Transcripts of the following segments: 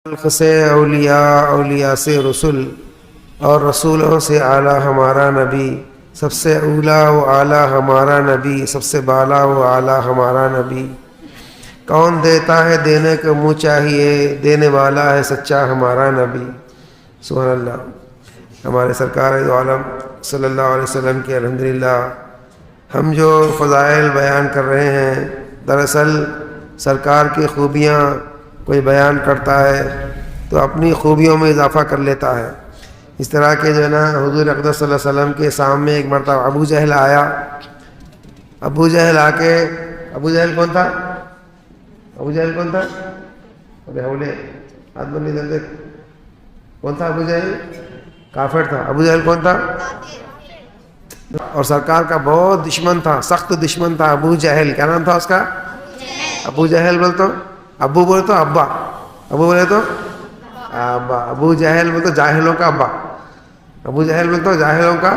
خلق سے اولیاء، اولیاء سے رسول، اور رسولوں سے اعلیٰ ہمارا نبی، سب سے اولیٰ و اعلیٰ ہمارا نبی، سب سے بالا و اعلیٰ ہمارا نبی۔ کون دیتا ہے دینے کو منہ چاہیے، دینے والا ہے سچا ہمارا نبی۔ سبحان اللہ۔ ہمارے سرکار دو عالم صلی اللہ علیہ وسلم کی الحمدللہ ہم جو فضائل بیان کر رہے ہیں، دراصل سرکار کی خوبیاں کوئی بیان کرتا ہے تو اپنی خوبیوں میں اضافہ کر لیتا ہے۔ اس طرح کے جو ہے نا حضور اقدس صلی اللہ علیہ وسلم کے سامنے ایک مرتبہ ابو جہل آیا۔ ابو جہل آ کے، ابو جہل کون تھا؟ ابو جہل کون تھا؟ ارے حولے ہاتھ بندی دل دیکھ، کون تھا ابو جہل؟ کافر تھا۔ ابو جہل کون تھا؟ اور سرکار کا بہت دشمن تھا، سخت دشمن تھا ابو جہل۔ کیا نام تھا اس کا؟ ابو جہل بول تو ابو بولے تو ابا، ابو بولے تو ابا، ابو جہل بول تو جاہلوں کا ابا، ابو جہل بول تو جاہلوں کا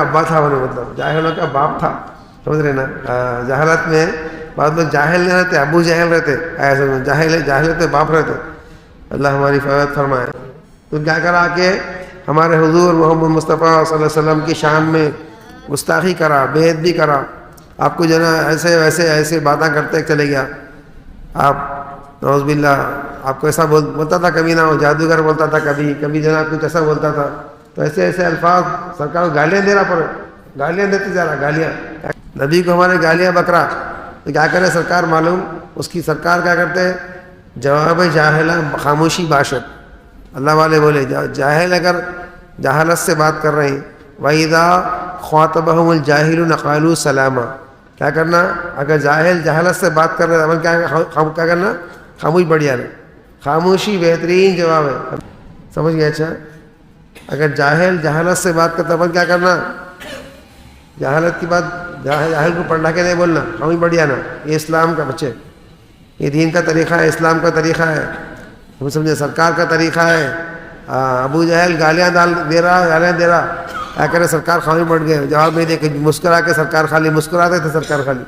ابا تھا، مطلب جاہلوں کا باپ تھا۔ سمجھ رہے نا؟ جہالت میں بعد میں جاہل نہیں رہتے، ابو جہل رہتے، ایسے جاہل رہتے، باپ رہتے۔ اللہ ہماری حفاظت فرمائے۔ تو کیا کرا کہ ہمارے حضور محمد مصطفیٰ صلی اللہ علیہ وسلم کی شان میں گستاخی کرا، بے ادبی کرا۔ آپ کو جو نا ایسے باتیں کرتے چلے گیا۔ آپ نعوذ باللہ آپ کو ایسا بولتا تھا، کبھی نہ وہ جادوگر بولتا تھا، کبھی جناب کچھ ایسا بولتا تھا۔ تو ایسے الفاظ سرکار کو گالیاں دے رہا، پر گالیاں دیتے جا رہا، گالیاں نبی کو ہمارے گالیاں بکرا۔ تو کیا کرے سرکار معلوم اس کی سرکار کیا کرتے ہیں؟ جواب جاہلہ خاموشی باشد۔ اللہ والے بولے جاہل اگر جہالت سے بات کر رہے ہیں، وَإِذَا خَاطَبَهُمُ الْجَاهِلُونَ قَالُوا سَلَامًا، کیا کرنا؟ اگر جاہل جہالت سے بات کر رہے ہیں کیا کرنا؟ خاموش بڑھیا رہے، خاموشی بہترین جواب ہے۔ سمجھ گئے؟ اچھا، اگر جاہل جہالت سے بات کرتا ہے کیا کرنا؟ جہالت کی بات جاہل کو پڑھا کے نہیں بولنا، خاموش بڑھیا نا۔ یہ اسلام کا بچے، یہ دین کا طریقہ ہے، اسلام کا طریقہ ہے، ہم سمجھے سرکار کا طریقہ ہے۔ ابو جہل گالیاں دے رہا، کیا کرے سرکار خاموش بڑھ گئے، جواب نہیں دے کے مسکرا کے سرکار خالی مسکراتے تھے، سرکار خالی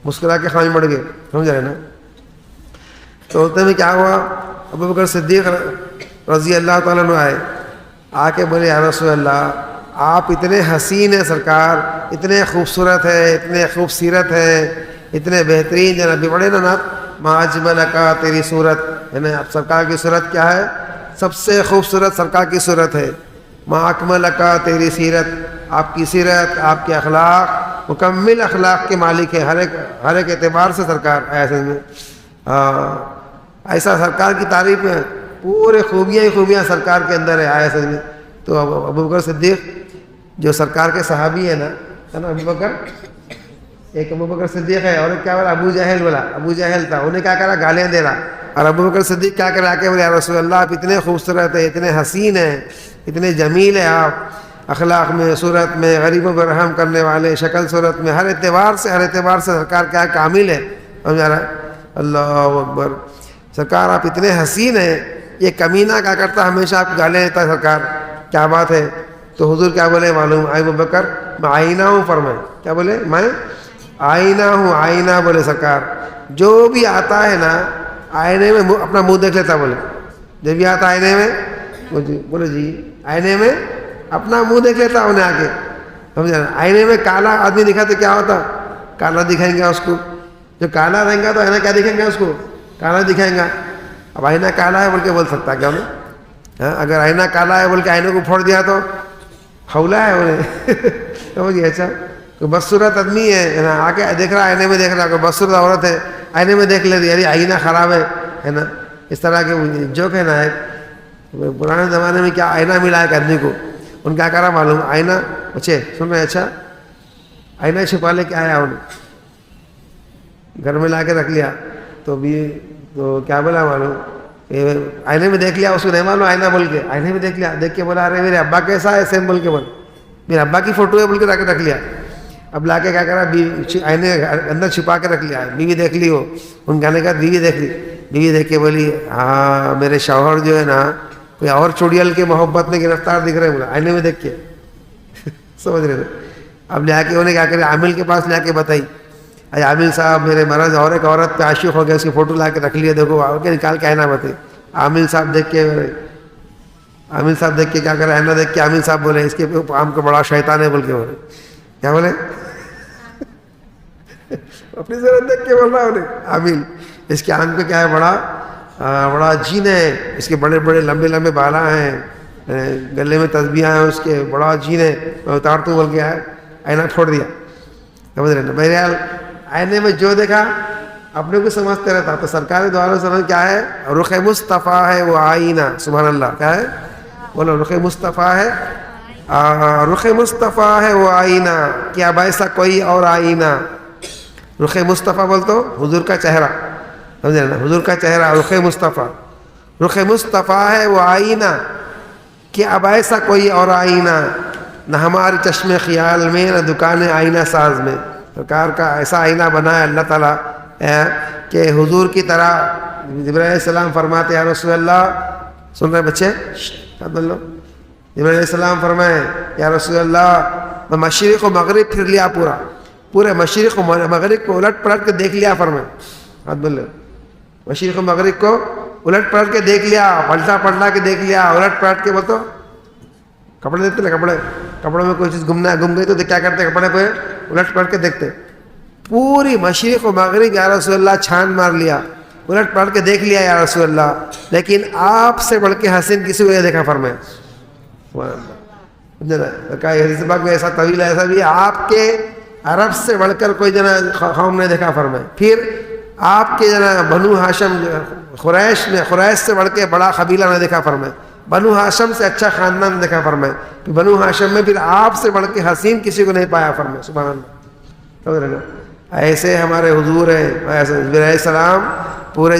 مسکرا کے خاموش بڑھ گئے۔ سمجھ رہے نا؟ تو اتنے میں کیا ہوا؟ ابو بکر صدیق رضی اللہ تعالیٰ عنہ آئے، آ کے بولے یا رسول اللہ آپ اتنے حسین ہیں سرکار، اتنے خوبصورت ہے، اتنے خوبصیرت ہے، اتنے بہترین جناب بڑے نا نات ما اجملکا، تیری صورت ہے نا۔ اب سرکار کی صورت کیا ہے؟ سب سے خوبصورت سرکار کی صورت ہے۔ ما اکملکا، تیری سیرت، آپ کی سیرت، آپ کے اخلاق مکمل اخلاق کے مالک ہے، ہر ایک اعتبار سے سرکار ایسا سرکار کی تعریف میں پورے خوبیاں ہی خوبیاں سرکار کے اندر ہے ایسے میں۔ تو ابو بکر صدیق جو سرکار کے صحابی ہے نا ابو بکر، ایک ابو بکر صدیق ہے اور ایک کیا بولا؟ ابو جہل بولا۔ ابو جہل تھا، انہیں کیا کرا؟ گالیاں دے رہا، اور ابو بکر صدیق کیا کرا کہ بولے یا رسول اللہ آپ اتنے خوبصورت ہیں، اتنے حسین ہیں، اتنے جمیل ہیں آپ، اخلاق میں، صورت میں، غریبوں پر رحم کرنے والے، شکل صورت میں، ہر اعتبار سے سرکار کیا کامل ہے۔ سمجھا رہا؟ اللہ اکبر، سرکار آپ اتنے حسین ہیں۔ یہ کمینہ کیا کرتا؟ ہمیشہ آپ گالیاں دیتا ہے سرکار، کیا بات ہے؟ تو حضور کیا بولے معلوم؟ ابو بکر میں آئینہ ہوں، فرمائے کیا بولے؟ میں آئینہ ہوں، آئینہ بولے سرکار، جو بھی آتا ہے نا آئینے میں اپنا منہ دیکھ لیتا، بولے جب بھی آتا آئینے میں بولے جی آئینے میں اپنا منہ دیکھ لیتا انہیں آ کے۔ سمجھا؟ آئینے میں کالا آدمی دکھا تو کیا ہوتا؟ کالا دکھائیں گے اس کو، جو کالا رہیں گا تو آئینہ کیا دکھائیں گے اس کو؟ کالا دکھائیں گا۔ اب آئینہ کالا ہے بول کے بول سکتا کیا انہیں؟ اگر آئینہ کالا ہے بول کے آئینے کو پھوڑ دیا تو حولہ ہے انہیں۔ سمجھ گئے؟ اچھا، تو بدصورت آدمی ہے نا، آ کے دیکھ رہا آئینے میں دیکھ رہا، کوئی بدصورت عورت ہے آئینے میں دیکھ لے یعنی آئینہ خراب ہے نا۔ اس طرح کے جو کہنا ہے پرانے زمانے میں کیا آئینہ ملا ہے آدمی کو، ان کیا کرا معلوم؟ آئینہ بچے سن رہے ہیں؟ اچھا، آئینہ چھپا لے کے آیا انہیں، گھر میں لا کے رکھ لیا، تو کیا بولا معلوم؟ آئینے میں دیکھ لیا، اس کو نہیں معلوم آئینہ بول کے، آئینے میں دیکھ لیا، دیکھ کے بولا ارے میرے ابا کیسا ہے سیم بول کے، بول میرے ابا کی فوٹو ہے بول کے لا کے رکھ لیا۔ اب لا کے کیا کرا؟ آئینے اندر چھپا کے رکھ لیا۔ بیوی دیکھ لی، وہ ان کہنے کا بیوی دیکھ لی، بیوی دیکھ کے بولی ہاں میرے شوہر جو ہے نا کوئی اور چڑیل کے محبت میں گرفتار دکھ رہے ہیں، بولا آئینے میں دیکھ کے۔ سمجھ رہے؟ اب لے کے انہیں کیا کرے؟ عامل کے پاس لے کے بتائی، اے عامل صاحب میرے مرض، اور ایک عورت پہ عاشق ہو گیا، اس کی فوٹو لا کے رکھ لیا، دیکھو اور کے نکال کے آئینہ بتے. عامل صاحب دیکھ کے کیا کرے، آئینہ دیکھ کے عامل صاحب بولے اس کے آم کو بڑا شیطان ہے بول کے بولے. کیا بولے؟ اپنی ضرورت دیکھ کے بول رہا انہیں عامل، اس کے آنکھ پہ کیا ہے، بڑا جین ہے، اس کے بڑے بڑے لمبے لمبے بالا ہیں، گلے میں تسبیحاں ہیں، اس کے بڑا جین ہے، میں اتار تو بول گیا ہے، آئینہ چھوڑ دیا. سمجھ رہے نا؟ بہرحال آئینے میں جو دیکھا اپنے کو سمجھتے رہتا. تو سرکار دوارا سمجھ کیا ہے، رخ مصطفیٰ ہے وہ آئینہ. سبحان اللہ. کیا ہے؟ بولو رخ مصطفیٰ ہے، رخ مصطفیٰ ہے وہ آئینہ، کیا ایسا کوئی اور آئینہ. رخ مصطفیٰ بول تو حضور کا چہرہ، سمجھ نا، حضور کا چہرہ رخ مصطفیٰ. رخ مصطفیٰ ہے وہ آئینہ، کہ اب ایسا کوئی اور آئینہ، نہ ہمارے چشم خیال میں نہ دکان آئینہ ساز میں. سرکار کا ایسا آئینہ بنایا اللہ تعالیٰ کہ حضور کی طرح. جبرائیل علیہ السلام فرماتے یا رسول اللہ، سن رہے بچے؟ بول لو. جبرائیل علیہ السلام فرمائے یا رسول اللہ میں مشرق و مغرب پھر لیا، پورے مشرق و مغرب کو الٹ پلٹ کے دیکھ لیا. فرمائے بات بول لو، مشرق و مغرب کو الٹ پلٹ کے دیکھ لیا، پلٹا کے دیکھ لیا، الٹ پلٹ کے. بولو کپڑے دیکھتے نا، کپڑوں میں کوئی چیز گم گئی تو کیا کرتے، کپڑے پہ الٹ پلٹ کے دیکھتے. پوری مشرق و مغرب یا رسول اللہ چھان مار لیا، الٹ پلٹ کے دیکھ لیا یا رسول اللہ، لیکن آپ سے بڑھ کے حسین کسی کو نہیں دیکھا. فرمائے حدیث پاک میں ایسا طویل ایسا بھی آپ کے عرب سے بڑھ کر کوئی قوم نے دیکھا. فرمائے پھر آپ کے بنو ہاشم قریش سے بڑھ کے بڑا قبیلہ نے دیکھا. فرمائے بنو ہاشم سے اچھا خاندان نے دیکھا. فرمائے بنو ہاشم میں پھر آپ سے بڑھ کے حسین کسی کو نہیں پایا. فرمائے سبحان اللہ. ایسے ہمارے حضور ہیں. جبرائیل علیہ السلام پورے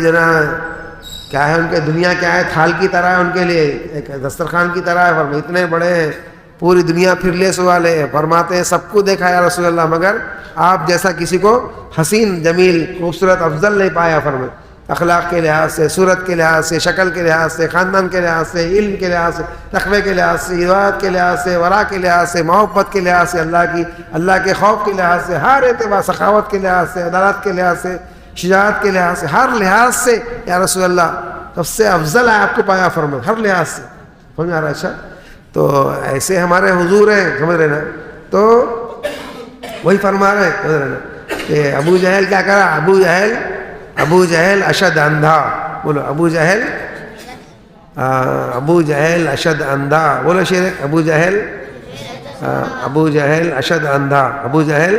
کیا ہے ان کے دنیا کیا ہے، تھال کی طرح ہے ان کے لیے، ایک دسترخوان کی طرح ہے. فرمائے اتنے بڑے ہیں، پوری دنیا پھر لے سوالے ہیں. فرماتے ہیں سب کو دیکھا یا رسول اللہ، مگر آپ جیسا کسی کو حسین جمیل خوبصورت افضل نہیں پایا. فرمائے اخلاق کے لحاظ سے، صورت کے لحاظ سے، شکل کے لحاظ سے، خاندان کے لحاظ سے، علم کے لحاظ سے، تقوی کے لحاظ سے، عبادت کے لحاظ سے، ورع کے لحاظ سے، محبت کے لحاظ سے، اللہ کے خوف کے لحاظ سے، ہر اعتبار، سخاوت کے لحاظ سے، عدالت کے لحاظ سے، شجاعت کے لحاظ سے، ہر لحاظ سے یا رسول اللہ سب سے افضل ہے آپ کو پایا. فرمائے ہر لحاظ سے. سمجھ آ رہا؟ اچھا تو ایسے ہمارے حضور ہیں. سمجھ رہے نا؟ تو وہی فرما رہے ہیں، سمجھ رہے نا، کہ ابو جہل کیا کرا، ابو جہل اشد اندھا. بولو ابو جہل اشد اندھا. بولو شیر ابو جہل اشد اندھا. ابو جہل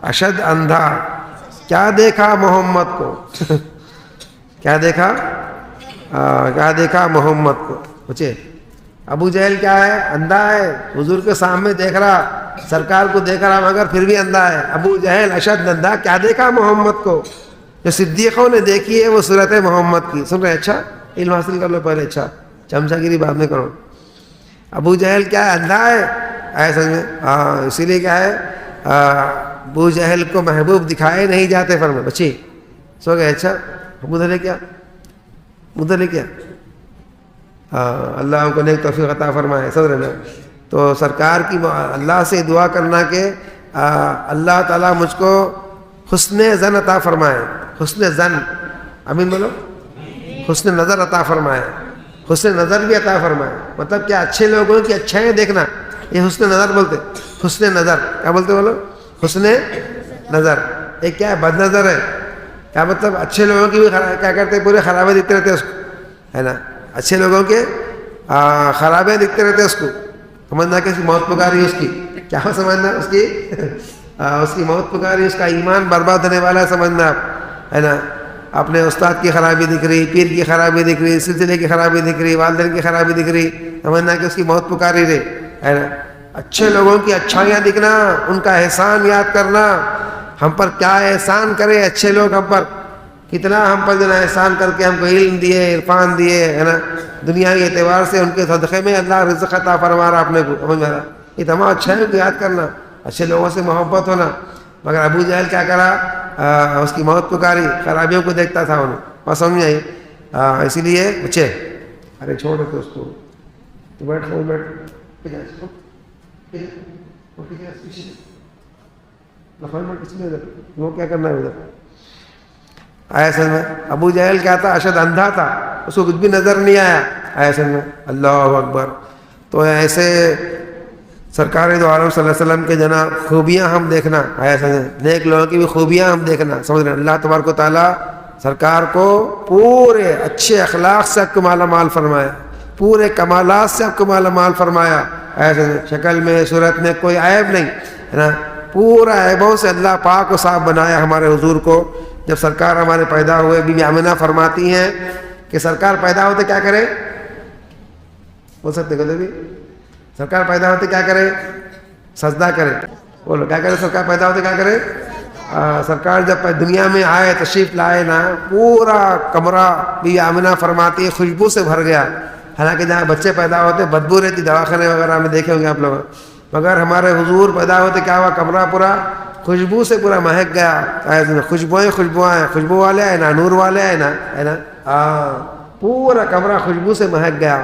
اشد اندھا. کیا دیکھا محمد کو کیا دیکھا محمد کو. بچے ابو جہل کیا ہے، اندھا ہے، حضور کے سامنے دیکھ رہا، سرکار کو دیکھ رہا، مگر پھر بھی اندھا ہے. ابو جہل اشد اندھا. کیا دیکھا محمد کو، جو صدیقوں نے دیکھی ہے وہ صورت محمد کی. سن رہے؟ اچھا علم حاصل کر لو پہلے. اچھا چمچا گیری بعد میں کرو. ابو جہل کیا ہے، اندھا ہے. ایسا میں اسی لیے کیا ہے، ابو جہل کو محبوب دکھائے نہیں جاتے. فرمائے بچی سو گئے. اچھا مدلے کیا اللہ کو نیک توفیق عطا فرمائے. سمجھ رہے نا؟ تو سرکار کی اللہ سے دعا کرنا کہ اللہ تعالیٰ مجھ کو حسن زن عطا فرمائے. حسن زن، امین بولو. حسن نظر عطا فرمائے. حسن نظر بھی عطا فرمائے. مطلب کیا، اچھے لوگوں کی اچھائیں دیکھنا، یہ حسن نظر بولتے. حسن نظر کیا بولتے بولو؟ حسن نظر. ایک کیا ہے، بد نظر ہے. کیا مطلب، اچھے لوگوں کی بھی کیا کرتے، پورے خرابے دکھتے رہتے اس کو، ہے نا. اچھے لوگوں کے خرابے دکھتے رہتے اس کو. سمجھنا کہ اس کی موت پکاری اس کی، کیا سمجھنا اس کی موت پکاری، اس کا ایمان برباد ہونے والا ہے. سمجھنا آپ، ہے نا. اپنے استاد کی خرابی دکھ رہی، پیر کی خرابی دکھ رہی، سلسلے کی خرابی دکھ رہی، والدین کی خرابی دکھ رہی. سمجھنا کہ اس کی موت پکاری رہے، ہے نا. اچھے لوگوں کی اچھائیاں دکھنا، ان کا احسان یاد کرنا. ہم پر کیا احسان کرے اچھے لوگ، ہم پر کتنا ہم پر احسان کر کے ہم کو علم دیے، عرفان دیے، ہے نا. دنیاوی اعتبار سے ان کے صدقے میں اللہ رزق عطا فرما رہا اپنے کو. سمجھ رہا؟ یہ تمام اچھائیوں کو یاد کرنا، اچھے لوگوں سے محبت ہونا. مگر ابو جہل کیا کرا، اس کی موت پکاری، خرابیوں کو دیکھتا تھا انہیں. بس سمجھ آئی. اسی لیے بچے ارے چھوڑ دیتے اس کو، بیٹھ کس میں ادھر وہ کیا کرنا ہے ادھر آیا سمجھ میں. ابو جہل کیا تھا؟ اشد اندھا تھا, اس کو کچھ بھی نظر نہیں آیا. آیا سمجھ میں. اللہ اکبر. تو ایسے سرکار دو عالم صلی اللہ علیہ وسلم کے جناب خوبیاں ہم دیکھنا. آیا سمجھ میں. نیک لوگوں کی بھی خوبیاں ہم دیکھنا. سمجھ رہے ہیں. اللہ تبارک و تعالیٰ سرکار کو پورے اچھے اخلاق سے آپ کو مالا مال فرمایا, پورے کمالات سے آپ کو مالا مال فرمایا. ایسے شکل میں صورت میں کوئی عیب نہیں ہے نا, پورا عیبوں سے اللہ پاک و صاف بنایا ہمارے حضور کو. جب سرکار ہمارے پیدا ہوئے, بی بی آمنہ فرماتی ہیں کہ سرکار پیدا ہوتے کیا کرے, بول سکتے کہتے بھی سرکار پیدا ہوتے کیا کرے, سجدہ کرے. بولو کیا کرے سرکار پیدا ہوتے کیا کرے. سرکار جب دنیا میں آئے, تشریف لائے نا, پورا کمرہ بی بی آمنہ فرماتی ہے خوشبو سے بھر گیا. حالانکہ جہاں بچے پیدا ہوتے بدبو رہتی, دواخانے وغیرہ میں دیکھے ہوں گے آپ لوگ, مگر ہمارے حضور پیدا ہوتے کیا ہوا, کمرہ پورا خوشبو سے پورا مہک گیا. خوشبوئیں خوشبو والے آئے نا, نور والے آئے نا, ہے نا. پورا کمرہ خوشبو سے مہک گیا,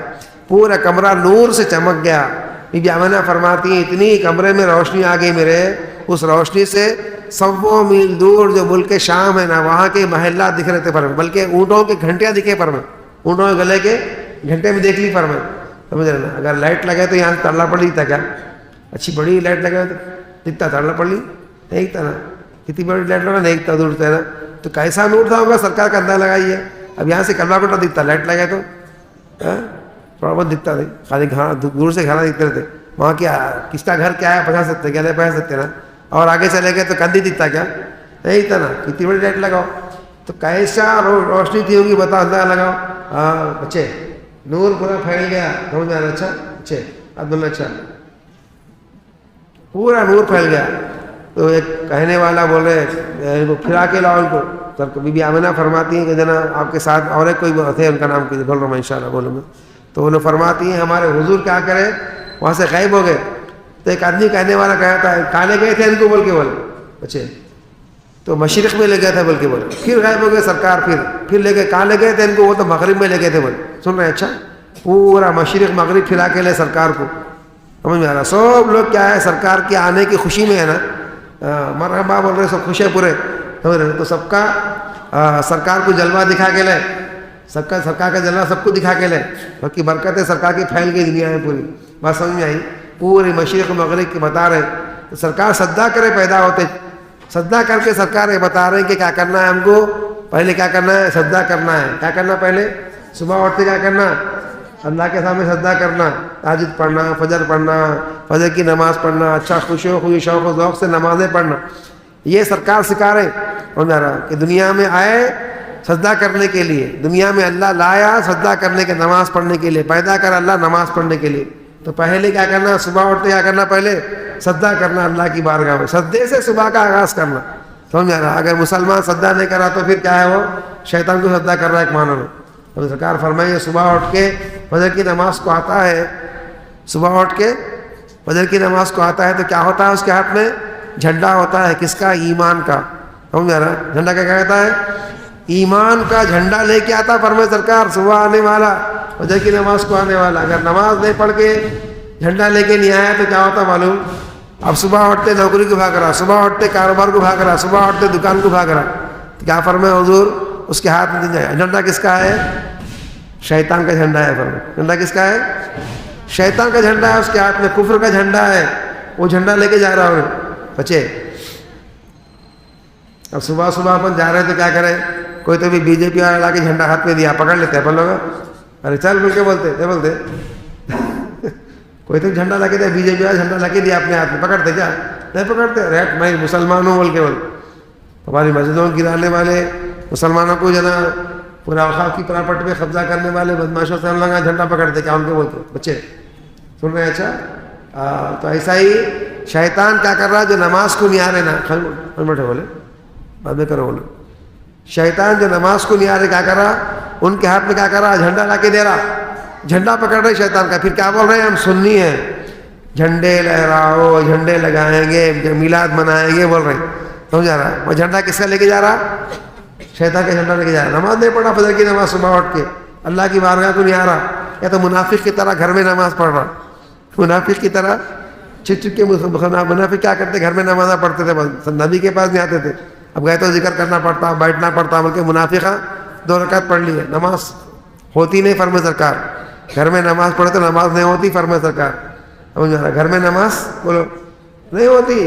پورا کمرہ نور سے چمک گیا. بی بی آمنہ فرماتی ہیں اتنی کمرے میں روشنی آ گئی میرے, اس روشنی سے 100 میل دور جو ملک شام ہے نا, وہاں کے محلات دکھ رہے تھے پر میں, بلکہ اونٹوں کی گھنٹیاں دکھے پر میں, اونٹوں کے گلے کے گھنٹے میں دیکھ لی پر میں. سمجھ رہے نا. اگر لائٹ لگے تو یہاں سے تڑنا پڑ لیتا کیا, اچھی بڑی لائٹ لگے تو دکھتا, تڑنا پڑ لی نہیں دکھتا نا, کتنی بڑی لائٹ لگا نہیں دکھتا, دور سے نا. تو کیسا نور تھا ہوگا سرکار کا اندازہ لگائیے. اب یہاں سے کلوا کوٹا دکھتا, لائٹ لگے تو تھوڑا بہت دکھتا نہیں, خالی دور سے گھر دکھتے رہتے. وہاں کیا کس کا گھر کیا ہے پہنچا سکتے, کیا نہیں پہنچ سکتے نا. اور آگے چلے گئے تو کندھی دکھتا کیا, نہیں دکھتا نا. کتنی بڑی لائٹ لگاؤ تو کیسا روشنی تھی ہوگی بتاؤ, اندازہ لگاؤ. ہاں بچے نور پورا پھیل گیا. سمجھ میں آ رہا. اچھا اچھے عبداللہ, اچھا پورا نور پھیل گیا. تو ایک کہنے والا بول رہے پھرا کے لاؤ ان کو. سر بی بی آمنہ فرماتی ہیں کہ جناب آپ کے ساتھ اور ایک کوئی تھے, ان کا نام بول رہا ہوں میں انشاءاللہ بولوں میں. تو انہوں فرماتی ہیں ہمارے حضور کیا کرے, وہاں سے غائب ہو گئے. تو ایک آدمی کہنے والا کہتا ہے کہاں لے گئے تھے ان کو, بول کے بولے اچھے تو مشرق میں لے گئے تھے بول کے بولے. پھر غائب ہو گئے سرکار, پھر لے گئے, کہاں لے گئے تھے ان کو, وہ تو مغرب میں لے گئے تھے بولے. سن رہے ہیں. اچھا پورا مشرق مغرب پھرا کے لے سرکار کو. سمجھ میں آ رہا. سب لوگ کیا ہے سرکار کے آنے کی خوشی میں ہے نا, مرحبا بول رہے, سب خوش ہے پورے. سمجھ رہے. تو سب کا سرکار کو جلوہ دکھا کے لے, سب کا سرکار کا جلوہ سب کو دکھا کے لے. باقی برکتیں سرکار کی پھیل گئی دنیا میں پوری. بات سمجھ میں آئی. پورے مشرق مغرب کے بتا رہے. تو سرکار سجدہ کرے پیدا ہوتے, سجدہ کر کے سرکار یہ بتا رہے ہیں کہ کیا کرنا ہے ہم کو. پہلے کیا کرنا ہے, سجدہ کرنا ہے. کیا کرنا پہلے, صبح اٹھتے کیا کرنا, اللہ کے سامنے سجدہ کرنا, تہجد پڑھنا, فجر پڑھنا, فجر کی نماز پڑھنا, اچھا خوشی شوق و ذوق سے نمازیں پڑھنا. یہ سرکار سکھا رہے ہیں کہ دنیا میں آئے سجدہ کرنے کے لیے, دنیا میں اللہ لایا سجدہ کرنے کے, نماز پڑھنے کے لیے, پیدا کر اللہ نماز پڑھنے کے لیے. تو پہلے کیا کرنا, صبح اٹھتے کیا کرنا, پہلے سجدہ کرنا اللہ کی بارگاہ میں, سجدے سے صبح کا آغاز کرنا. سمجھ رہا. اگر مسلمان سجدہ نہیں کرا تو پھر کیا ہے, وہ شیطان کو سجدہ کر رہا ہے ایک معنی میں. تو سرکار فرمائیے صبح اٹھ کے فجر کی نماز کو آتا ہے, صبح اٹھ کے فجر کی نماز کو آتا ہے تو کیا ہوتا ہے, اس کے ہاتھ میں جھنڈا ہوتا ہے. کس کا, ایمان کا. سمجھ رہا. جھنڈا کیا کہتا ہے, ایمان کا جھنڈا لے کے آتا فرمائے سرکار, صبح آنے والا, فجر کی نماز کو آنے والا. اگر نماز نہیں پڑھ کے جھنڈا لے کے نہیں آیا تو کیا ہوتا معلوم. اب صبح اٹھتے نوکری کو بھاگ رہا, صبح اٹھتے کاروبار کو بھاگ رہا, صبح اٹھتے دکان کو بھاگ رہا. تو کیا فرمائے حضور, اس کے ہاتھ میں جھنڈا کس کا ہے, شیطان کا جھنڈا ہے. فرمائے جھنڈا کس کا ہے, شیطان کا جھنڈا ہے. اس کے ہاتھ میں کفر کا جھنڈا ہے, وہ جھنڈا لے کے جا رہا ہوں. بچے اب صبح اپن جا رہے ہیں تو کیا کرے, کوئی تو بھی بی جے پی والا لا کے جھنڈا ہاتھ میں دیا, پکڑ لیتے اپن لوگ, ارے چل بول کے بولتے کوئی تو جھنڈا لا کے دیا, بی جے پی والا جھنڈا لا کے دیا اپنے ہاتھ میں, پکڑتے کیا نہیں پکڑتے, ریٹ میں مسلمان ہوں بول کے بول. ہماری مسجدوں گرانے والے, مسلمانوں کو جو نا پورا اوقاف کی پراپرٹی میں قبضہ کرنے والے بدماشوں سے ہم لوگ جھنڈا پکڑتے, کیا ان کو بولتے. بچے سن رہے ہیں. اچھا تو ایسا ہی شیطان کیا کر رہا, جو نماز کو نہیں آ رہے نا, بیٹھے بولے بعد میں کرو بولے. شیطان جو نماز کو نہیں آ رہے کیا کر رہا, ان کے ہاتھ میں کیا کر رہا, جھنڈا لا کے دے رہا, جھنڈا پکڑ رہے شیطان کا. پھر کیا بول رہے ہیں, ہم سنی ہیں, جھنڈے لہراؤ, جھنڈے لگائیں گے, میلاد منائیں گے بول رہے ہیں. سمجھا رہا. وہ جھنڈا کس کا لے کے جا رہا, شیطان کا جھنڈا لے کے جا رہا. نماز نہیں پڑھا فجر کی نماز صبح اٹھ کے, اللہ کی بارگاہ کو نہیں آ رہا, یا تو منافق کی طرح گھر میں نماز پڑھ رہا, منافق کی طرح چھٹ چھٹ کے منافق کیا کرتے, گھر میں نمازیں پڑھتے تھے, بس نبی کے پاس نہیں آتے تھے. اب گئے تو ذکر کرنا پڑتا, بیٹھنا پڑتا, بلکہ منافقہ 2 رکعت پڑھ لی ہے, نماز ہوتی نہیں فرمائے سرکار. گھر میں نماز پڑھے تو نماز نہیں ہوتی فرمائے سرکار. گھر میں نماز بولو نہیں ہوتی,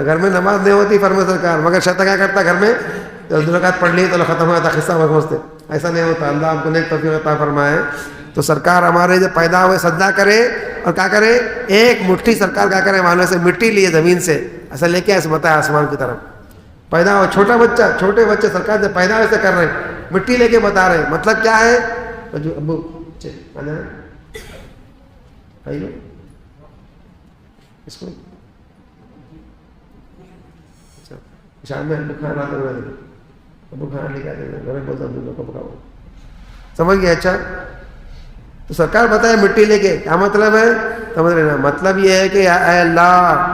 گھر میں نماز نہیں ہوتی فرمائے سرکار. مگر شیطان کیا کرتا گھر میں, 2 رکعت پڑھ لی تو ختم ہو جاتا, قصہ سمجھتے. ایسا نہیں ہوتا. اللہ ہم کو نیک توفیق عطا فرمائے. تو سرکار ہمارے جو پیدا ہوئے سجدہ کرے اور کیا کرے, ایک مٹھی سرکار کیا کرے وہاں سے مٹی لیے زمین سے, ایسا لے کے ایسے بتایا آسمان کی طرف. پیدا ہو چھوٹا بچہ, چھوٹے بچے سرکار سے پیدا ویسے کر رہے ہیں, مٹی لے کے بتا رہے ہیں. مطلب کیا ہے, ابو اس کو شام میں ابو کھانا ابو کھانا لے کے آتے بولتا ابو کو پکاؤ, سمجھ گیا. اچھا تو سرکار بتائے مٹی لے کے, کیا مطلب ہے سمجھ لینا. مطلب یہ ہے کہ اے اللہ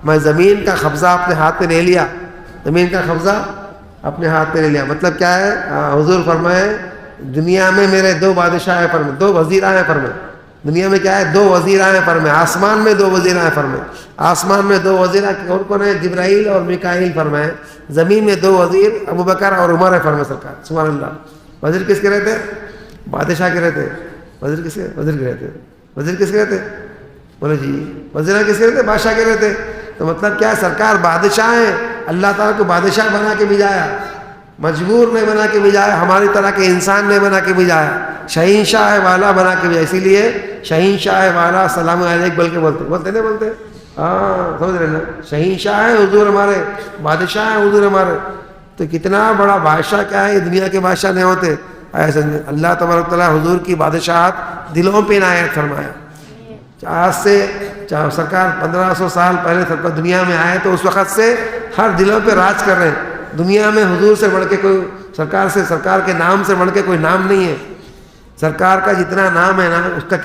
میں زمین کا قبضہ اپنے ہاتھ میں لے لیا, زمین کا قبضہ اپنے ہاتھ میں لے لیا. مطلب کیا ہے, حضور فرمائے دنیا میں میرے 2 بادشاہ ہیں فرمائے, 2 وزیر آئے فرمائے. دنیا میں کیا ہے, 2 وزیر آئے فرمائے. آسمان میں 2 وزیر آئے فرمائے. آسمان میں 2 وزیر کون کون ہے, جبرائیل اور میکائیل فرمائے. زمین میں 2 وزیر ابوبکر اور عمر ہے فرمائے سرکار. سبحان اللہ. وزیر کس کے رہتے, بادشاہ کے رہتے. وزیر کس کے, وزیر کے رہتے. وزیر کس کے رہتے, بولے جی وزیر کس کے رہتے, بادشاہ کے رہتے. تو مطلب کیا ہے, سرکار بادشاہ ہیں. اللہ تعالیٰ کو بادشاہ بنا کے بھیجایا, مجبور نہیں بنا کے بھیجایا, ہماری طرح کے انسان نے بنا کے بھیجایا. شہنشاہ والا بنا کے بھیجا. اسی لیے شہنشاہ والا سلام علیک بول کے بولتے نہیں بولتے, ہاں سمجھ رہے نا. شہنشاہ ہے حضور ہمارے, بادشاہ ہے حضور ہمارے. تو کتنا بڑا بادشاہ کیا ہے, یہ دنیا کے بادشاہ نہیں ہوتے. ایسا اللہ تبارک تعالیٰ حضور کی بادشاہت دلوں پہ عنایت فرمایا. آج سے سرکار 1500 سال پہلے سرکار دنیا میں آئے تو اس وقت سے ہر دلوں پہ راج کر رہے ہیں. دنیا میں حضور سے بڑھ کے کوئی, سرکار کے نام سے بڑھ کے کوئی نام نہیں ہے. سرکار کا جتنا نام ہے نا, اس کا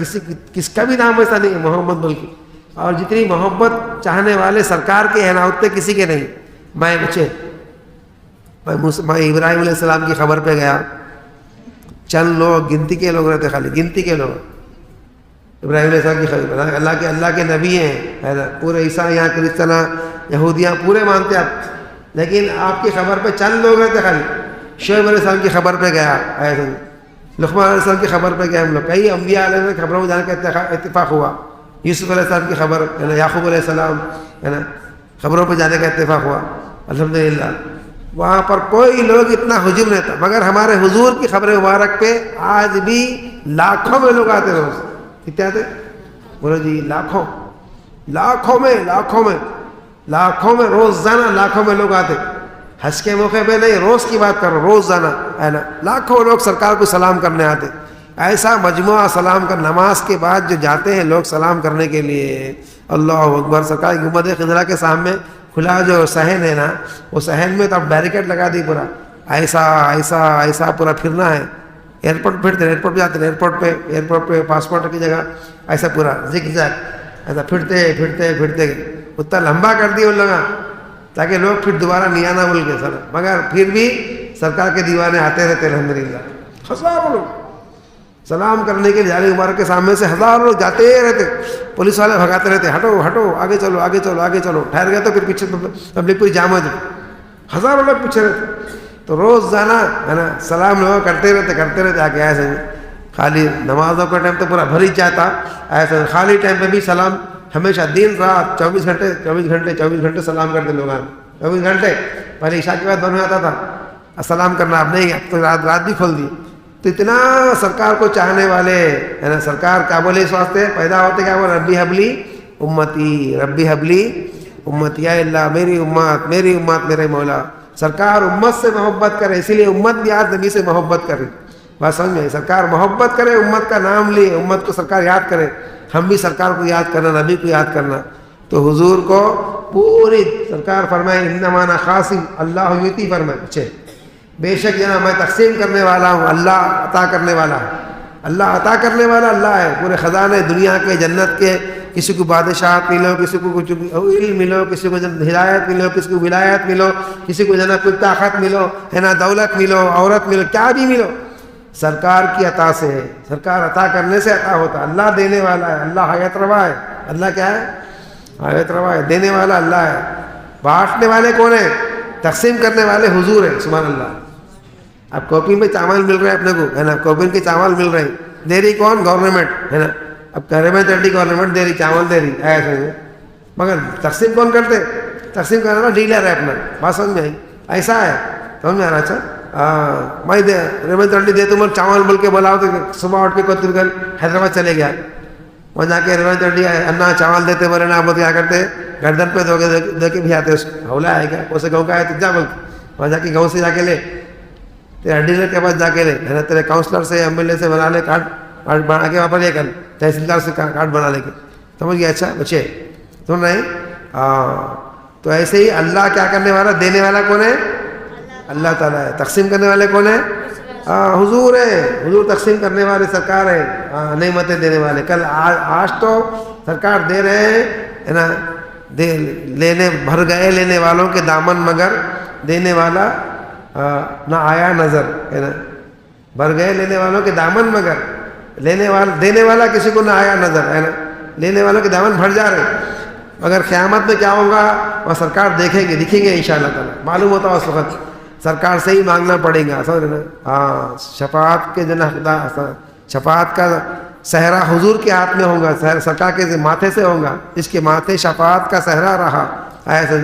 کس کا بھی نام ایسا نہیں ہے محمد بلکہ. اور جتنی محبت چاہنے والے سرکار کے ہیں نا اتنے کسی کے نہیں. میں بچے میں ابراہیم علیہ السلام کی خبر پہ گیا, چند لوگ گنتی کے لوگ رہتے, خالی گنتی کے لوگ. ابراہیم علیہ السلام کی خبر, اللہ کے نبی ہیں, پورے عیسیٰ یہاں کرسچنا یہودیاں پورے مانتے آپ, لیکن آپ کی خبر پہ چند لوگ رہتے خالی. شعیب علیہ السلام کی خبر پہ گیا, لقمان علیہ السلام کی خبر پہ گیا ہم لوگ. کئی انبیاء علیہ السلام کی خبروں میں جانے کا اتفاق ہوا. یوسف علیہ السلام کی خبر ہے نا, یعقوب علیہ السلام ہے نا, خبروں پہ جانے کا اتفاق ہوا الحمدللہ. وہاں پر کوئی لوگ اتنا ہجوم نہیں تھا. مگر ہمارے حضور کی خبر مبارک پہ آج بھی لاکھوں میں لوگ آتے روز. کتنے آتے بولو جی, لاکھوں میں روزانہ لاکھوں میں لوگ آتے. حج کے موقع پہ نہیں, روز کی بات کر رہا ہوں, روزانہ ہے نا لاکھوں لوگ سرکار کو سلام کرنے آتے. ایسا مجموعہ سلام کر, نماز کے بعد جو جاتے ہیں لوگ سلام کرنے کے لیے, اللہ اکبر. سرکار گنبد خضرا کے سامنے کھلا جو صحن ہے نا, وہ صحن میں تو اب بیریکیڈ لگا دی پورا. ایسا پورا پھرنا ہے. ایئرپورٹ پھرتے, ایئرپورٹ پہ جاتے ہیں, ایئرپورٹ پہ پاسپورٹ کی جگہ ایسا پورا زگ زیگ ایسا پھرتے اتنا لمبا کر دیا ان لوگوں تاکہ لوگ پھر دوبارہ نہیں آنا بول کے سر. مگر پھر بھی سرکار کے دیوانے آتے رہتے الحمدللہ. ہزاروں لوگ سلام کرنے کے لیے جاری مبارک کے سامنے سے ہزاروں لوگ جاتے رہتے. پولیس والے بھگاتے رہتے, ہٹو آگے چلو. ٹھہر گئے تو پھر پیچھے پبلک پوری جام ہو جائے, ہزاروں لوگ پیچھے رہتے. تو روز جانا ہے نا سلام لوگ کرتے رہتے. آگے ایسے خالی نمازوں کا ٹائم تو پورا بھر ہی جاتا, ایسے خالی ٹائم پہ بھی سلام ہمیشہ دن رات 24 گھنٹے سلام کرتے لوگ. 24 گھنٹے پہلے عشاء کے بعد بند ہو جاتا تھا سلام کرنا, اب نہیں, اب تو رات بھی کھول دی. تو اتنا سرکار کو چاہنے والے ہے نا. سرکار کیا بولے اس واسطے پیدا ہوتے, کیا بولے, ربی حبلی امتی, یا اللہ میری امت میرے مولا. سرکار امت سے محبت کرے, اسی لیے امت بھی آج نبی سے محبت کرے. بات سمجھ میں, سرکار محبت کرے, امت کا نام لے, امت کو سرکار یاد کرے. ہم بھی سرکار کو یاد کرنا, نبی کو یاد کرنا. تو حضور کو پوری سرکار فرمائے انما انا قاسم اللہ یعطی, فرمائے اچھے بے شک جناب میں تقسیم کرنے والا ہوں, اللہ عطا کرنے والا ہے. اللہ عطا کرنے والا اللہ ہے. پورے خزانے دنیا کے, جنت کے, کسی کو بادشاہت ملو, کسی کو کچھ علم ملو, کسی کو ہدایت ملو, کسی کو ولایت ملو, کسی کو جناب کوئی طاقت ملو ہے نا, دولت ملو, عورت ملو, کیا بھی ملو, سرکار کی عطا سے ہے. سرکار عطا کرنے سے عطا ہوتا. اللہ دینے والا ہے, اللہ حیات روا ہے. اللہ کیا ہے, آیت روایت دینے والا اللہ ہے. بانٹنے والے کون ہیں؟ تقسیم کرنے والے حضور ہیں. سبحان اللہ. اب کوپی میں چاول مل رہے ہیں اپنے کو ہے نا, کوپی کے چاول مل رہے ہیں, دے رہی کون؟ گورنمنٹ ہے نا. اب ریونت ریڈی گورنمنٹ دے رہی, چاول دے رہی ایسے میں, مگر تقسیم کون کرتے؟ تقسیم کرنے والا ڈیلر ہے اپنا. بات سمجھ میں آئی؟ ایسا ہے, سمجھ میں آ رہا؟ اچھا میں ریونت ریڈی دے تم چاول بول کے بلاؤ تو صبح اٹھ کے کوئی کل حیدرآباد چلے گیا, وہاں جا کے ریونت ریڈی انا چاول دیتے بولے نا, آپ کیا کرتے گردن پہ دے کے بھی آتے, اس کو ہولا آئے گا اسے گاؤں کا ہے تو جا بول وہاں جا کے گاؤں سے جا کے لے, تیرے ڈیلر کے پاس جا کے لے ہے نا, تیرے کاؤنسلر سے ایم ایل اے سے بنا لے کارڈ بنا کے وہاں پر لے کر, تحصیلدار سے کارڈ بنا لے کے. سمجھ گیا؟ اچھا بچے سن رہے ہیں؟ تو ایسے ہی اللہ کیا کرنے والا, دینے والا کون ہے؟ اللہ تعالیٰ ہے. تقسیم کرنے والے کون ہیں؟ حضور ہے. حضور تقسیم کرنے والے سرکار ہے, نعمتیں دینے والے. کل آج تو سرکار دے رہے ہیں ہے نا, لینے بھر گئے لینے والوں کے دامن مگر دینے والا نہ آیا نظر ہے نا. بھر گئے لینے والوں کے دامن مگر دینے والا کسی کو نہ آیا نظر ہے نا. لینے والوں کے دامن بھر جا رہے, مگر قیامت میں کیا ہوگا وہ سرکار دیکھیں گے, دکھیں گے انشاءاللہ تعالیٰ. معلوم ہوتا اس وقت سرکار سے ہی مانگنا پڑے گا, سمجھ نا. ہاں شفاعت کے شفاعت کا صحرا حضور کے ہاتھ میں ہوگا, سرکار کے ماتھے سے ہوگا. اس کے ماتھے شفاعت کا صحرا رہا, ایسے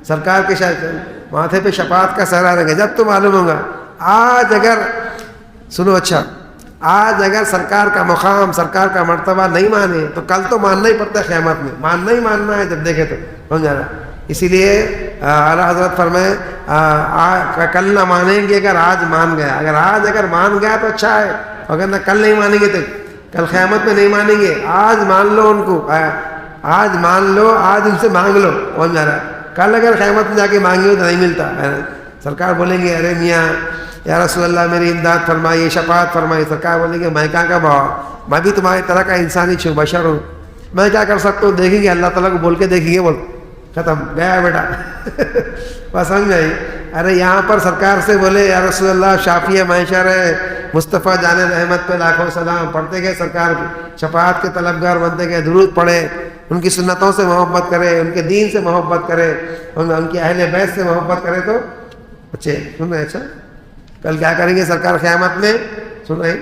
سرکار کے ماتھے پہ شفاعت کا صحرا رہے گا. جب تو معلوم ہوگا آج اگر سنو اچھا, آج اگر سرکار کا مقام سرکار کا مرتبہ نہیں مانے تو کل تو ماننا ہی پڑتا ہے. قیامت میں ماننا ہی ماننا ہے جب دیکھے تو, سمجھا رہا. اسی لیے اعلیٰ حضرت فرمائے کل نہ مانیں گے اگر آج مان گیا. اگر مان گیا تو اچھا ہے, اگر نہ کل نہیں مانیں گے تو کل قیامت میں نہیں مانیں گے. آج مان لو ان کو, آج مان لو, آج ان سے مانگ لو, سمجھا رہا. کل اگر قیامت میں جا کے مانگی ہو تو نہیں ملتا. سرکار بولیں گے ارے میاں یا رسول اللہ میری امداد فرمائیے, شفاعت فرمائیے. سرکار بولیں گے میں کہاں کا بھاؤ, میں بھی تمہاری طرح کا انسانی چھوں, بشر ہوں, میں کیا کر سکتا ہوں. دیکھیں گے اللہ تعالیٰ کو بول کے دیکھیں گے, بول ختم گیا بیٹا. بس سمجھ میں آئی. ارے یہاں پر سرکار سے بولے یا رسول اللہ شافی معاشر ہے, مصطفیٰ جان رحمت پہ لاکھوں سلام, پڑھتے گئے سرکار کی شفاعت کے طلبگار بنتے گئے, درود پڑھے, ان کی سنتوں سے محبت کرے, ان کے دین سے محبت کرے, ان کی اہل بیت سے محبت کرے. تو بچے سن رہے, اچھا کل کیا کریں گے سرکار قیامت میں, سن رہے,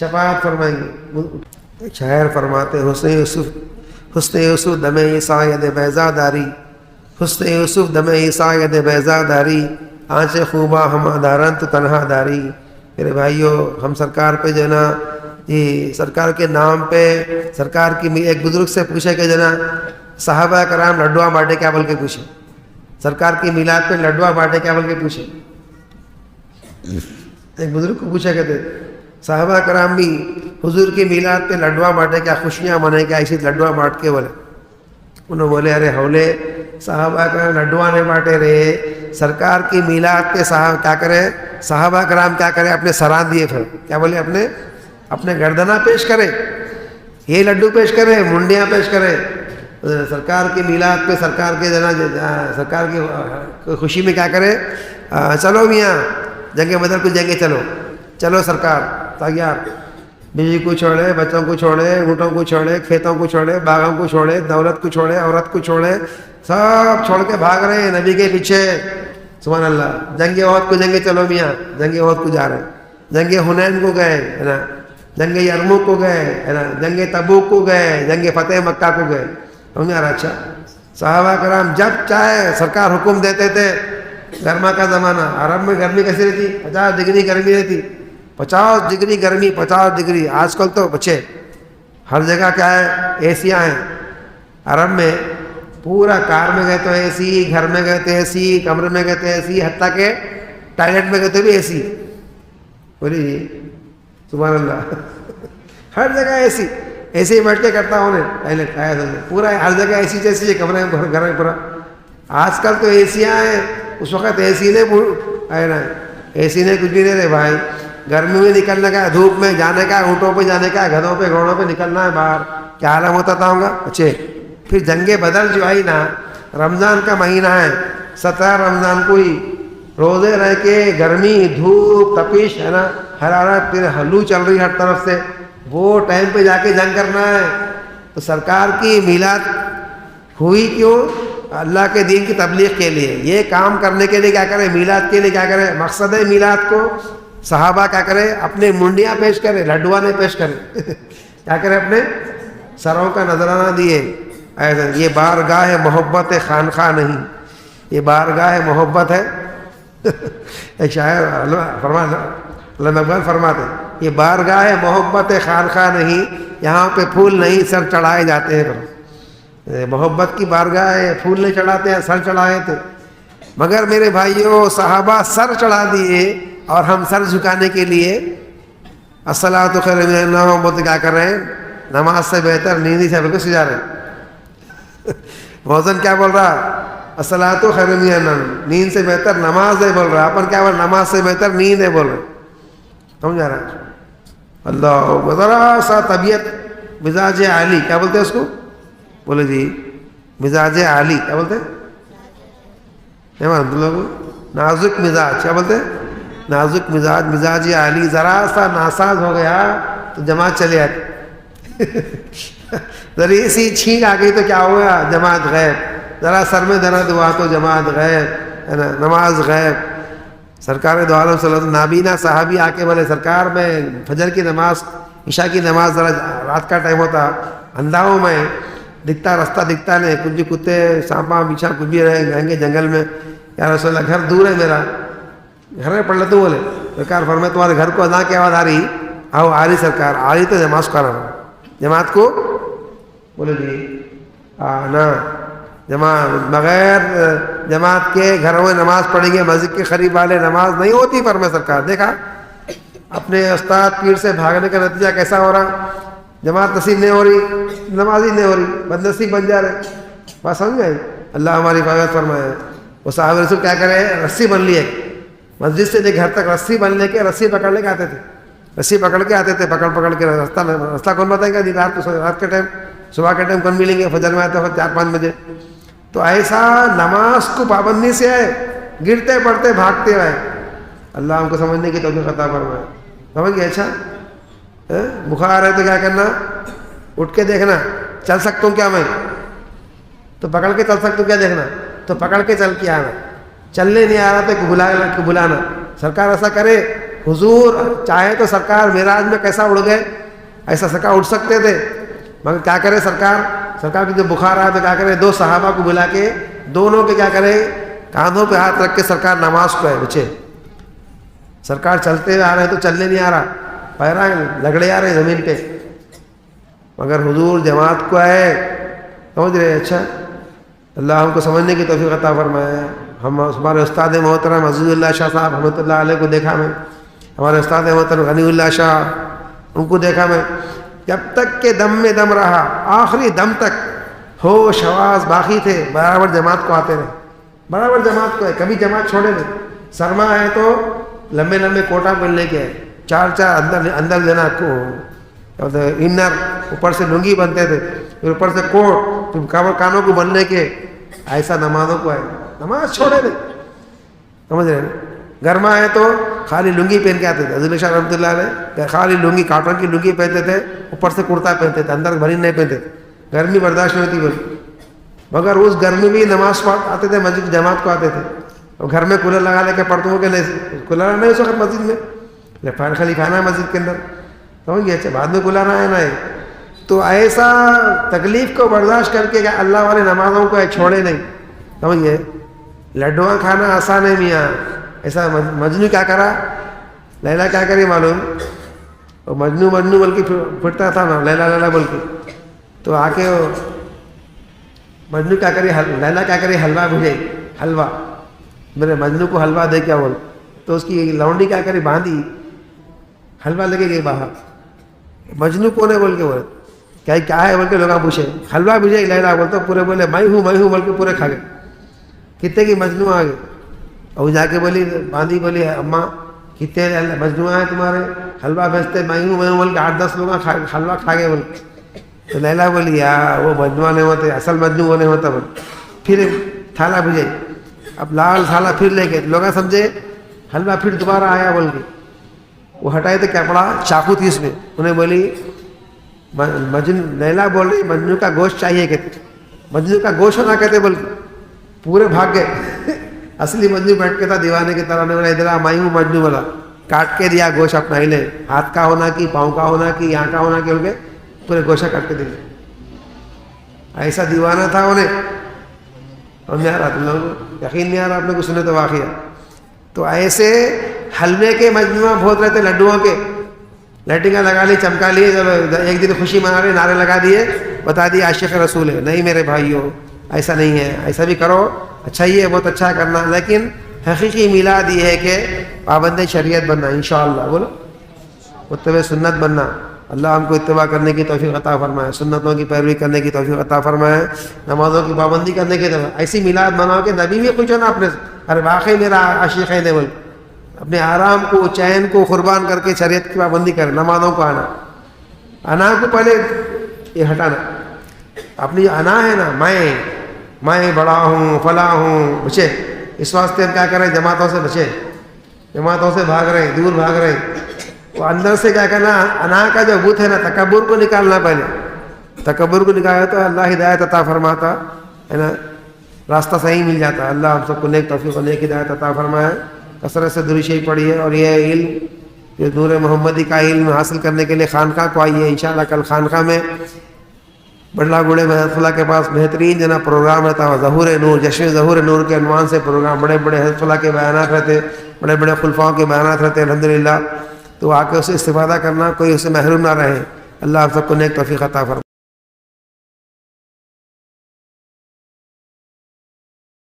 شفاعت فرمائیں گے. شاعر فرماتے حسن یوسف دم عیسیٰ ید بیضا داری, حسن یوسف دم عیسیٰ ید بیضا داری, آنچ خوبہ ہم دارن تو تنہا داری. میرے بھائیوں, ہم سرکار پہ جو نا یہ سرکار کے نام پہ سرکار کی ایک بزرگ سے پوچھے کہ جو نا صحابہ کرام لڈوا بانٹے کیا بول کے پوچھے, سرکار کی میلاد پہ لڈوا بانٹے کیا بول کے پوچھے. ایک بزرگ کو پوچھا کہتے صحابہ کرام بھی حضور کی میلاد پہ لڈوا بانٹے کیا, خوشیاں منائے کیا, اسی لڈوا بانٹ کے بولے. انہوں بولے ارے ہولے صحابہ کرام لڈوا نہیں بانٹے رہے, سرکار کی میلاد پہ کیا کرے صحابہ کرام کیا کرے, اپنے سران دیے, پھر کیا بولے اپنے گردنا پیش کرے, یہ لڈو پیش کرے, منڈیاں پیش کرے. سرکار کی میلاد پہ سرکار کے سرکار کی خوشی میں کیا کرے, چلو میاں جنگ بدر کو جنگے, چلو سرکار تیار, بیوی کو چھوڑے, بچوں کو چھوڑے, اونٹوں کو چھوڑے, کھیتوں کو چھوڑے, باغوں کو چھوڑے, دولت کو چھوڑے, عورت کو چھوڑے, سب چھوڑ کے بھاگ رہے ہیں نبی کے پیچھے. سبحان اللہ. جنگ احد کو جنگے, چلو میاں جنگ احد کو جا رہے ہیں, جنگ حنین کو گئے ہے نا, جنگ یرموک کو گئے ہے نا, جنگ تبوک کو گئے, جنگ فتح مکہ کو گئے. سمجھا رہا. اچھا صحابہ کرام جب چاہے سرکار حکم دیتے تھے. گرما کا زمانہ, عرب میں گرمی کیسی رہتی, 50 ڈگری گرمی رہتی, 50 ڈگری گرمی, 50 ڈگری. آج کل تو بچے ہر جگہ کیا ہے, اے سیاں ہیں. عرب میں پورا کار میں گئے تو اے سی, گھر میں گئے تو اے سی, کمرے میں گئے تو اے سی, حتیٰ کہ ٹائلٹ میں گئے تو بھی اے سی. بولی جی سبحان اللہ. ہر جگہ اے سی, اے سی بیٹھ کے کرتا ہوں ٹائلٹ پورا ہر جگہ اے سی جیسی ہے, کمرے میں گھر میں پورا. آج کل تو اے سیاں ہیں, اس وقت اے سی نے اے سی نے کچھ بھی نہیں رہے بھائی. گرمی میں نکلنے کا, دھوپ میں جانے کا, اونٹوں پہ جانے کا, گدھوں پہ گھوڑوں پہ نکلنا ہے باہر, کیا عالم ہوتا تھا ہوگا. اچھے پھر جنگ بدر جو آئی نا, رمضان کا مہینہ ہے, 17 رمضان کو ہی روزے رہ کے گرمی, دھوپ, تپش ہے نا, حرارت, پھر ہلو چل رہی ہر طرف سے, وہ ٹائم پہ جا کے جنگ کرنا ہے. تو سرکار کی میلاد ہوئی کیوں؟ اللہ کے دین کی تبلیغ کے لیے. یہ کام کرنے کے لیے کیا کرے؟ میلاد کے لیے کیا کرے؟ مقصد ہے میلاد کو صحابہ کیا کرے؟ اپنے منڈیاں پیش کرے، لڈوانے پیش کرے کیا کرے؟ اپنے سروں کا نذرانہ دیے. یہ بارگاہ محبت خانخواہ نہیں، یہ بارگاہ محبت ہے. ایک شاعر علامہ اقبال فرماتے یہ بارگاہ محبت خانخواہ نہیں، یہاں پہ پھول نہیں سر چڑھائے جاتے ہیں. محبت کی بارگاہ ہے، پھول نہیں چڑھاتے ہیں، سر چڑھائے تھے. مگر میرے بھائیوں صحابہ سر چڑھا دیے اور ہم سر جھکانے کے لیے الصلاۃ خیر من النوم بولتے کیا کر رہے ہیں؟ نماز سے بہتر نیندی سے بالکل سجا رہے ہیں. موزن کیا بول رہا؟ الصلاۃ خیر من النوم، نیند سے بہتر نماز ہے بول رہا. اپن کیا بول؟ نماز سے بہتر نیند ہے بول رہے. سمجھا رہا ہے؟ اللہ ذرا سا طبیعت مزاج عالی کیا بولتے ہیں اس کو؟ بولے جی مزاج عالی کیا بولتے ہیں؟ نازک مزاج کیا بولتے ہیں؟ نازک مزاج، مزاج عالی. ذرا سا ناساز ہو گیا تو جماعت چلے آتی. ذرا سی چھینک آ گئی تو کیا ہوا؟ جماعت غائب. ذرا سر میں درد ہوا تو جماعت غائب، ہے نا، نماز غائب. سرکار دو عالم صلی اللہ علیہ وسلم نابینا صحابی آ کے بولے سرکار میں فجر کی نماز، عشاء کی نماز، ذرا رات کا ٹائم ہوتا اندھاؤں میں دکھتا، راستہ دکھتا نہیں، کچھ کتے سانپاں پیچھا کچھ بھی رہیں گے جنگل میں. یا رسول اللہ گھر دور ہے میرا، گھر میں پڑھ لیتے بولے. سرکار فرمائے تمہارے گھر کو اذان کی آواز آ رہی؟ آؤ آ رہی سرکار. آ رہی تو جماعت کو آنا، جماعت کو بولے جی آنا. جماعت بغیر جماعت کے گھروں میں نماز پڑھیں گے، مسجد کے قریب والے نماز نہیں ہوتی. فرمائے سرکار دیکھا اپنے استاد پیر سے بھاگنے کا نتیجہ کیسا ہو رہا؟ جماعت نصیب نہیں ہو رہی، نماز ہی نہیں ہو رہی، بد نصیب بن جا رہے. بات سمجھ گئے؟ اللہ ہماری حفاظت فرمائے. وہ صحابہ رسول کیا کرے؟ رسی بن لی ایک، مسجد سے لے گھر تک رسی بن لے کے رسی پکڑ لے کے آتے تھے. رسی پکڑ کے آتے تھے، پکڑ کے راستہ کون بتائیں گے؟ رات کے ٹائم، صبح کے ٹائم کون ملیں گے؟ فجر میں آتے ہیں 4-5 بجے. تو ایسا نماز کو پابندی سے ہے، گرتے پڑتے بھاگتے ہوئے. اللہ ہم کو سمجھنے کی توفیق عطا فرمائے. سمجھ گئے؟ اچھا بخار ہے تو کیا کرنا؟ اٹھ کے دیکھنا چل سکتا ہوں کیا میں، تو پکڑ کے چل سکتا ہوں کیا دیکھنا، تو پکڑ کے چل کے آنا. چلنے نہیں آ رہا تو بلانا. سرکار ایسا کرے حضور چاہے تو سرکار معراج میں کیسا اڑ گئے، ایسا سرکار اٹھ سکتے تھے. مگر کیا کرے سرکار کی جو بخار آیا تو کیا کرے؟ 2 صحابہ کو بلا کے دونوں کے کیا کرے؟ کاندھوں پہ ہاتھ رکھ کے سرکار نماز کو ہے بچے. سرکار چلتے ہوئے آ رہے ہیں تو چلنے نہیں آ رہا، پیرا لگڑے آ رہے ہیں زمین پہ، مگر حضور جماعت کو ہے. سمجھ رہے؟ اچھا اللہ ہم کو سمجھنے کی توفیق عطا فرمائے. ہم ہمارے استاد محترم عزیز اللہ شاہ صاحب رحمۃ اللہ علیہ کو دیکھا میں، ہمارے استاد محترم غنی اللہ شاہ ان کو دیکھا میں. جب تک کہ دم میں دم رہا، آخری دم تک ہوش حواس باقی تھے، برابر جماعت کو آتے رہے، برابر جماعت کو ہے، کبھی جماعت چھوڑے نہیں. سرما ہے تو لمبے لمبے کوٹا پہن لے کے 4 اندر لینا انر، اوپر سے لنگی بنتے تھے، پھر اوپر سے کوٹ، پھر کانوں کو بننے کے. ایسا نمازوں کو ہے، نماز چھوڑے نہیں. سمجھ رہے ہیں؟ گرما ہے تو خالی لنگی پہن کے آتے تھے. عزیز شاہ رحمۃ اللہ علیہ خالی لنگی، کاٹن کی لنگی پہنتے تھے، اوپر سے کرتا پہنتے تھے، اندر بھری نہیں پہنتے تھے، گرمی برداشت نہیں ہوتی بولے. مگر اس گرمی بھی نماز پڑھ آتے تھے، مسجد جماعت کو آتے تھے. اور گھر میں کولر لگا لے کے پڑھتے ہوں کہ نہیں، کولر نہیں اس وقت مسجد میں، فین خالی کھانا ہے مسجد کے اندر. سمجھ گئے؟ اچھا بعد میں کولر آیا نہ ہے. تو ایسا تکلیف کو برداشت کر کے کہ اللہ والے نمازوں کو چھوڑے نہیں. سمجھ گئے؟ لڈوان کھانا آسان ہے میاں. ایسا مجنو کیا کرا؟ لیلا کیا کری معلوم؟ اور مجنو بول کے پھرتا تھا نا، لیلا بول کے. تو آ کے مجنو کیا کری؟ لیلا کیا کری؟ حلوہ بھجے، حلوہ. میرے مجنو کو حلوہ دے کیا بول. تو اس کی لونڈی کیا کری؟ باندھی، حلوہ لے کے گئی باہر. مجنو کون ہے بول کے بولے، کیا ہے بول کے لوگ پوچھے. حلوہ بھجے لیلا بولتا، پورے بولے میں ہوں بول کے پورے کھا گئے. کتنے کی مجنو آ گئے. اور جا کے بولی باندھی، بولی اماں کتنے مجنو ہیں تمہارے، حلوہ بھیجتے، میں ہوں بول کے 8-10 لوگ حلوہ کھا گئے بول. تو لیلا بولی یار وہ مجنوع نہیں ہوتے، اصل مجنو وہ نہیں ہوتا بول. پھر تھالا بھیجے، اب لال تھالا پھر لے کے لوگ سمجھے حلوہ پھر دوبارہ آیا بول کے. وہ ہٹائے تو کیا پڑا؟ چاقو تھی اس میں. انہیں بولی لیلا بول رہی مجنو کا گوشت چاہیے کہ مجنو کا گوشت نہ کہتے بلکہ پورے بھاگ گئے. اصلی مجنو بیٹھ کے تھا دیوانے کی طرح, نے بولا ادھر میں ہوں مجنو والا, کاٹ کے دیا گوشت اپنا ہلے, ہاتھ کا ہونا کی, پاؤں کا ہونا کی, یہاں کا ہونا کی, بول کے پورے گوشت کاٹ کے دے. ایسا دیوانہ تھا انہیں. اور نہیں آ رہا تم لوگوں کو یقین نہیں آ رہا آپ نے کچھ سنے تو واقعہ. تو ایسے حلوے کے مجموعہ بہت رہتے, لڈوؤں کے, لٹنگاں لگا لی, چمکا لیے, جب ایک دن خوشی منا رہے, نعرے لگا دیے, بتا دیے عاشق رسول ہے. نہیں میرے بھائیوں, ایسا نہیں ہے. ایسا بھی کرو, اچھا ہی ہے, بہت اچھا ہے کرنا, لیکن حقیقی میلاد یہ ہے کہ پابند شریعت بننا انشاءاللہ. بولو متبع سنت بننا. اللہ ہم کو اتباع کرنے کی توفیق عطا فرمائے, سنتوں کی پیروی کرنے کی توفیق عطا فرمائے, نمازوں کی پابندی کرنے کی توفیق. ایسی میلاد بناؤ کہ نبی بھی خوش ہونا اپنے, ارے واقعی میرا عاشق ہے نے, بول اپنے آرام کو, چین کو قربان کر کے شریعت کی پابندی کرے. نمازوں کو آنا, انا کو پہلے یہ ہٹانا. اپنی انا ہے نا, میں بڑا ہوں, فلاں ہوں, بچے. اس واسطے ہم کیا کریں, جماعتوں سے بچے, جماعتوں سے بھاگ رہے ہیں, دور بھاگ رہے ہیں. وہ اندر سے کیا کرنا, انا کا جو بت ہے نا, تکبر کو نکالنا. پہلے تکبر کو نکالا تو اللہ ہدایت عطا فرماتا ہے نا, راستہ صحیح مل جاتا. اللہ ہم سب کو نیک توفیق اور نیک ہدایت عطا فرمائے. کثرت سے درود شریف پڑھی ہے. اور یہ علم, یہ نور محمدی کا علم حاصل کرنے کے لیے خانقاہ کو آئیے. انشاءاللہ کل خانقاہ میں بڑلا گوڑے میں حضرت اللہ کے پاس بہترین جنا پروگرام رہتا ہے, ظہور نور, جشن ظہور نور کے عنوان سے پروگرام. بڑے بڑے حضرت اللہ کے بیانات رہتے, بڑے بڑے خلفاؤں کے بیانات رہتے الحمدللہ. تو آ کے اسے استفادہ کرنا, کوئی اسے محروم نہ رہے. اللہ آپ سب کو نیک توفیق عطا فرمائے.